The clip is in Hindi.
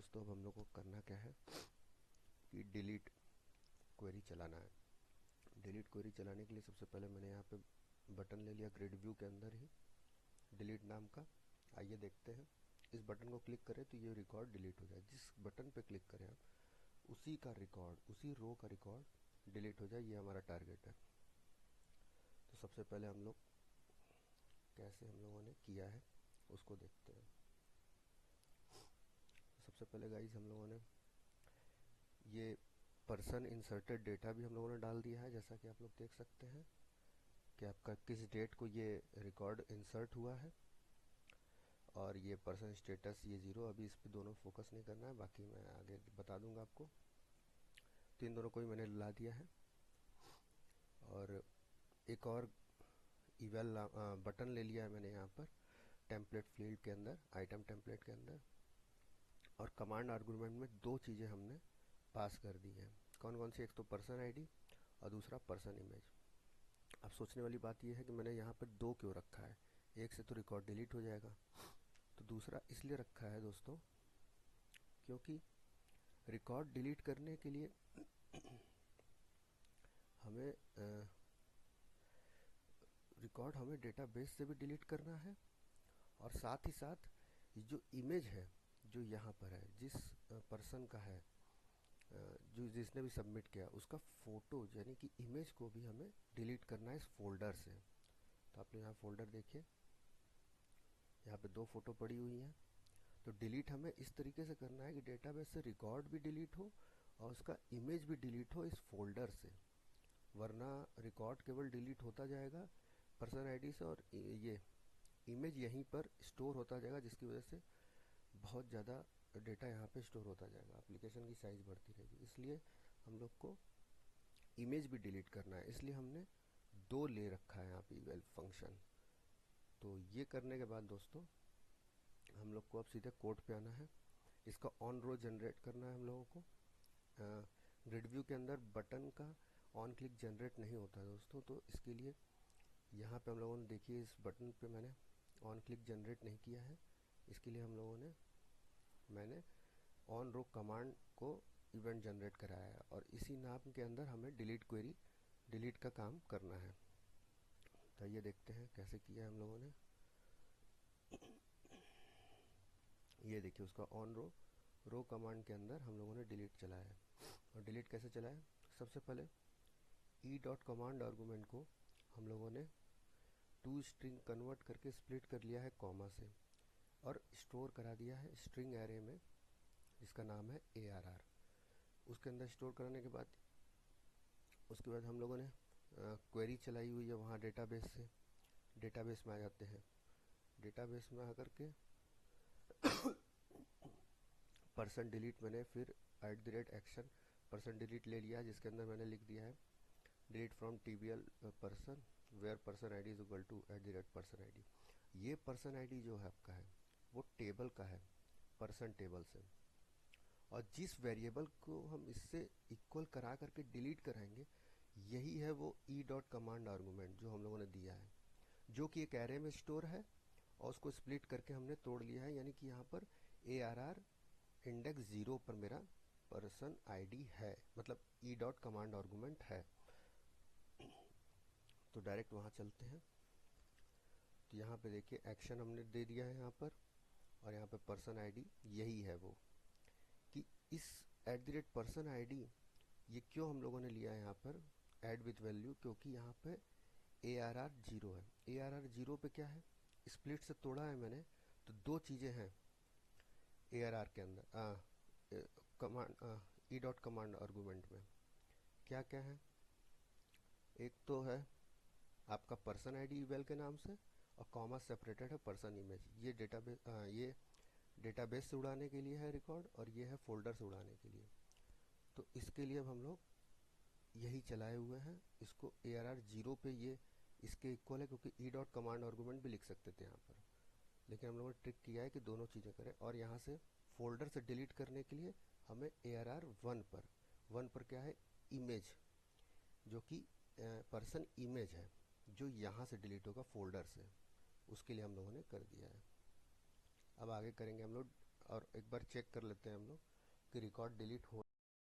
दोस्तों अब हम लोग को करना क्या है कि डिलीट क्वेरी चलाना है। डिलीट क्वेरी चलाने के लिए सबसे पहले मैंने यहाँ पे बटन ले लिया ग्रिड व्यू के अंदर ही डिलीट नाम का। आइए देखते हैं, इस बटन को क्लिक करें तो ये रिकॉर्ड डिलीट हो जाए। जिस बटन पे क्लिक करें आप उसी का रिकॉर्ड, उसी रो का रिकॉर्ड डिलीट हो जाए, ये हमारा टारगेट है। तो सबसे पहले हम लोग कैसे हम लोगों ने किया है उसको देखते हैं। सबसे पहले गाइज हम लोगों ने ये पर्सन इंसर्टेड डेटा भी हम लोगों ने डाल दिया है, जैसा कि आप लोग देख सकते हैं कि आपका किस डेट को ये रिकॉर्ड इंसर्ट हुआ है। और ये पर्सन स्टेटस ये 0, अभी इस पे दोनों फोकस नहीं करना है, बाकी मैं आगे बता दूंगा आपको। तो इन दोनों को ही मैंने ला दिया है। और एक और इवेल बटन ले लिया है मैंने यहाँ पर टेम्पलेट फील्ड के अंदर, आइटम टेम्पलेट के अंदर। और कमांड आर्गुमेंट में दो चीज़ें हमने पास कर दी हैं। कौन कौन सी? एक तो पर्सन आईडी और दूसरा पर्सन इमेज। अब सोचने वाली बात यह है कि मैंने यहाँ पर दो क्यों रखा है, एक से तो रिकॉर्ड डिलीट हो जाएगा, तो दूसरा इसलिए रखा है दोस्तों क्योंकि रिकॉर्ड डिलीट करने के लिए हमें रिकॉर्ड हमें डेटाबेस से भी डिलीट करना है, और साथ ही साथ जो इमेज है जो यहाँ पर है, जिस पर्सन का है, जो जिसने भी सबमिट किया उसका फ़ोटो यानी कि इमेज को भी हमें डिलीट करना है इस फोल्डर से। तो आपने यहाँ फोल्डर देखिए, यहाँ पे दो फोटो पड़ी हुई हैं। तो डिलीट हमें इस तरीके से करना है कि डेटाबेस से रिकॉर्ड भी डिलीट हो और उसका इमेज भी डिलीट हो इस फोल्डर से, वरना रिकॉर्ड केवल डिलीट होता जाएगा पर्सन आईडी से और ये इमेज यहीं पर स्टोर होता जाएगा, जिसकी वजह से बहुत ज़्यादा डेटा यहाँ पे स्टोर होता जाएगा, एप्लीकेशन की साइज़ बढ़ती रहेगी। इसलिए हम लोग को इमेज भी डिलीट करना है, इसलिए हमने दो ले रखा है यहाँ पे इवेल फंक्शन। तो ये करने के बाद दोस्तों हम लोग को अब सीधे कोड पे आना है। इसका ऑन रो जनरेट करना है हम लोगों को। ग्रिड व्यू के अंदर बटन का ऑन क्लिक जनरेट नहीं होता है दोस्तों, तो इसके लिए यहाँ पे हम लोगों ने देखिए इस बटन पे मैंने ऑन क्लिक जनरेट नहीं किया है। इसके लिए हम लोगों ने मैंने ऑन रो कमांड को इवेंट जनरेट कराया है, और इसी नाम के अंदर हमें डिलीट क्वेरी डिलीट का काम करना है। तो ये देखते हैं कैसे किया है हम लोगों ने। ये देखिए उसका ऑन रो कमांड के अंदर हम लोगों ने डिलीट चलाया है। और डिलीट कैसे चलाया? सबसे पहले ई डॉट कमांड आर्गूमेंट को हम लोगों ने टू स्ट्रिंग कन्वर्ट करके स्प्लिट कर लिया है कॉमा से, और स्टोर करा दिया है स्ट्रिंग एरे में जिसका नाम है ARR। उसके अंदर स्टोर कराने के बाद उसके बाद हम लोगों ने क्वेरी चलाई हुई है वहाँ डेटाबेस से। डेटाबेस में आ जाते हैं, डेटाबेस में आकर के पर्सन डिलीट मैंने फिर @एक्शन पर्सन डिलीट ले लिया है, जिसके अंदर मैंने लिख दिया है delete from TBL person where person ID is equal to @person ID. ये पर्सन आईडी जो है आपका है वो टेबल का है, पर्सन टेबल से, और जिस वेरिएबल को हम इससे इक्वल करा करके डिलीट कराएंगे यही है वो ई डॉट कमांड आर्गूमेंट जो हम लोगों ने दिया है, जो कि एक एरे में स्टोर है और उसको स्प्लिट करके हमने तोड़ लिया है। यानी कि यहाँ पर ARR इंडेक्स 0 पर मेरा पर्सन आईडी है, मतलब ई डॉट कमांड आर्गूमेंट है। तो डायरेक्ट वहाँ चलते हैं। तो यहाँ पे देखिए एक्शन हमने दे दिया है यहाँ पर, और यहाँ पे पर्सन आईडी यही है वो, कि इस @पर्सन आईडी ये क्यों हम लोगों ने लिया है यहाँ पर ऐड विथ वैल्यू, क्योंकि यहाँ पे ARR 0 है। ARR 0 पे क्या है, स्प्लिट से तोड़ा है मैंने, तो दो चीज़ें हैं ARR के अंदर command E dot command argument में। क्या क्या है? एक तो है आपका पर्सन आईडी इवेल के नाम से, और कॉमा सेपरेटेड है पर्सन इमेज। ये डेटाबेस से उड़ाने के लिए है रिकॉर्ड, और ये है फोल्डर से उड़ाने के लिए। तो इसके लिए अब हम लोग यही चलाए हुए हैं, इसको ARR 0 पे ये इसके इक्वल है, क्योंकि ई डॉट कमांड आर्गूमेंट भी लिख सकते थे यहाँ पर, लेकिन हम लोगों ने ट्रिक किया है कि दोनों चीज़ें करें। और यहाँ से फोल्डर से डिलीट करने के लिए हमें ARR 1 पर क्या है, इमेज, जो कि पर्सन इमेज है, जो यहाँ से डिलीट होगा फोल्डर से, उसके लिए हम लोगों ने कर दिया है। अब आगे करेंगे हम लोग और एक बार चेक कर लेते हैं हम लोग कि रिकॉर्ड डिलीट हो